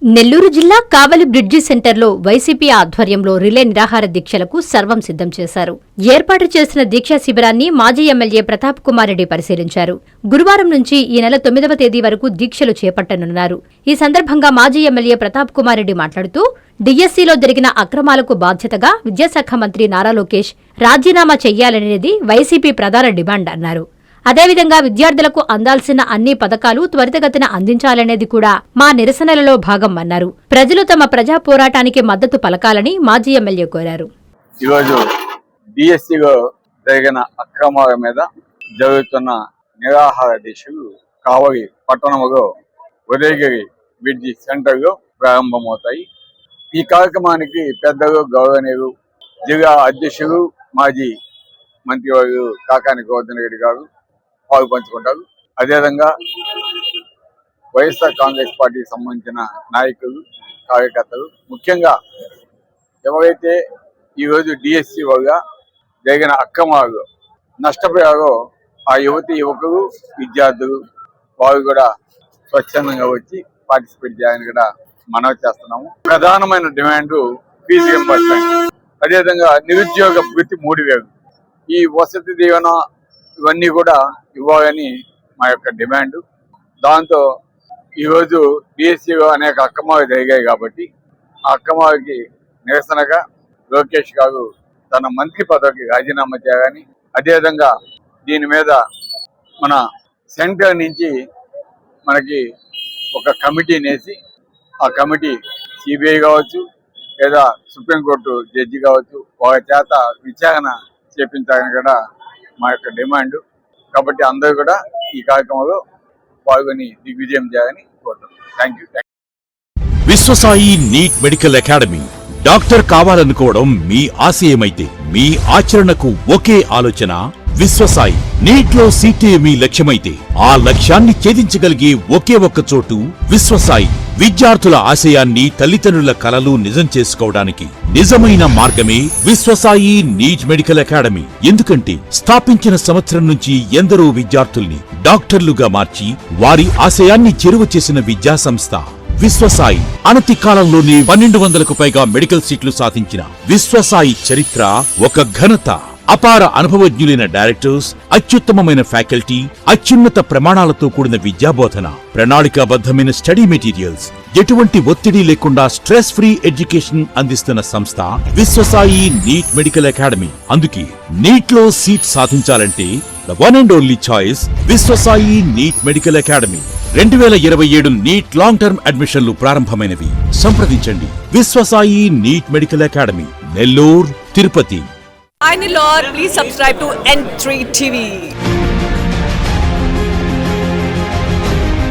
నెల్లూరు జిల్లా కావలి బ్రిడ్జి సెంటర్లో వైసీపీ ఆధ్వర్యంలో రిలే నిరాహార దీక్షలకు సర్వం సిద్ధం చేశారు. ఏర్పాటు చేసిన దీక్షా శిబిరాన్ని మాజీ ఎమ్మెల్యే ప్రతాప్ కుమార్ రెడ్డి పరిశీలించారు. గురువారం నుంచి ఈ నెల 9వ తేదీ వరకు దీక్షలు చేపట్టనున్నారు. ఈ సందర్భంగా మాజీ ఎమ్మెల్యే ప్రతాప్ కుమార్ రెడ్డి మాట్లాడుతూ డిఎస్సీలో జరిగిన అక్రమాలకు బాధ్యతగా విద్యాశాఖ మంత్రి నారా లోకేష్ రాజీనామా చెయ్యాలనేది వైసీపీ ప్రధాన డిమాండ్ అన్నారు. అదేవిధంగా విద్యార్థులకు అందాల్సిన అన్ని పథకాలు త్వరితగతిన అందించాలనేది కూడా మా నిరసనలలో భాగం అన్నారు. ప్రజలు తమ ప్రజా పోరాటానికి మద్దతు పలకాలని మాజీ ఎమ్మెల్యే కోరారు. ఈరోజు డిఎస్సీలో జరిగిన అక్రమాల మీద జరుగుతున్న నిరాహార దీక్షలు కావలి పట్టణంలో ఉదయగిరి బ్రిడ్జి సెంటర్లో ప్రారంభమవుతాయి. ఈ కార్యక్రమానికి పెద్దలు, గౌరవనీయులు జిల్లా అధ్యక్షులు మాజీ మంత్రివర్యులు కాకాని గోవర్ధన్ రెడ్డి గారు పాలు పంచుకుంటారు. అదేవిధంగా వైఎస్ఆర్ కాంగ్రెస్ పార్టీకి సంబంధించిన నాయకులు, కార్యకర్తలు, ముఖ్యంగా ఎవరైతే ఈరోజు డిఎస్సి వల్ల జరిగిన అక్రమాలు నష్టపోయారో ఆ యువకులు, విద్యార్థులు వారు కూడా స్వచ్ఛందంగా వచ్చి పార్టిసిపేట్ చేయాలని కూడా మనవి చేస్తున్నాము. ప్రధానమైన డిమాండ్ ఫీజు రీయింబర్స్మెంట్, అదేవిధంగా నిరుద్యోగ వృత్తి 3000, ఈ వసతి దీవెన ఇవన్నీ కూడా ఇవ్వాలని మా యొక్క డిమాండ్. దాంతో ఈరోజు డిఎస్సీలో అనేక అక్రమాలు జరిగాయి కాబట్టి ఆ అక్రమాలకి నిరసనగా లోకేష్ గారు తన మంత్రి పదవికి రాజీనామా చేయాలని, అదేవిధంగా దీని మీద మన సెంటర్ నుంచి మనకి ఒక కమిటీని వేసి ఆ కమిటీ సిబిఐ కావచ్చు లేదా సుప్రీంకోర్టు జడ్జి కావచ్చు వారి చేత విచారణ చేపించాలని కూడా మా యొక్క డిమాండ్. కాబట్టి అందరూ కూడా ఈ కార్యక్రమంలో పాల్గొని దిగ్విజయం చేయాలని కోరుతున్నాం. Thank you. Vishwasai NEET medical academy. Doctor కావాలనుకోవడం మీ ఆశయమైతే మీ ఆచరణకు ఒకే ఆలోచన విశ్వసాయి. నీట్ లో సీటే మీ లక్ష్యమైతే ఆ లక్ష్యాన్ని ఛేదించగలిగే ఒకే ఒక్క చోటు విశ్వసాయి. విద్యార్థుల ఆశయాన్ని, తల్లిదండ్రుల కలలు నిజం చేసుకోవడానికి నిజమైన మార్గమే విశ్వసాయి నీట్ మెడికల్ అకాడమీ. ఎందుకంటే స్థాపించిన సంవత్సరం నుంచి ఎందరో విద్యార్థుల్ని డాక్టర్లుగా మార్చి వారి ఆశయాన్ని చేరువ చేసిన విద్యా సంస్థ విశ్వసాయి. అనతి కాలంలోనే 1200కు పైగా మెడికల్ సీట్లు సాధించిన విశ్వసాయి చరిత్ర ఒక ఘనత. అపార అనుభవజ్ఞులైన డైరెక్టర్స్, అత్యుత్తమమైన ఫ్యాకల్టీ, అత్యున్నత ప్రమాణాలతో కూడిన విద్యాబోధన, ప్రణాళికాబద్ధమైన స్టడీ మెటీరియల్స్, ఎటువంటి ఒత్తిడి లేకుండా స్ట్రెస్ ఫ్రీ ఎడ్యుకేషన్ అందిస్తున్న సంస్థ విశ్వసాయి నీట్ మెడికల్ అకాడమీ. అందుకే నీట్ లో సీట్ సాధించాలంటే the one and only choice Viswasai NEET medical academy. 2027 NEET long term అడ్మిషన్లు ప్రారంభమైనవి. సంప్రదించండి Viswasai NEET medical academy, Nellore, Tirupati. Hi Nellore, please subscribe to N3 TV.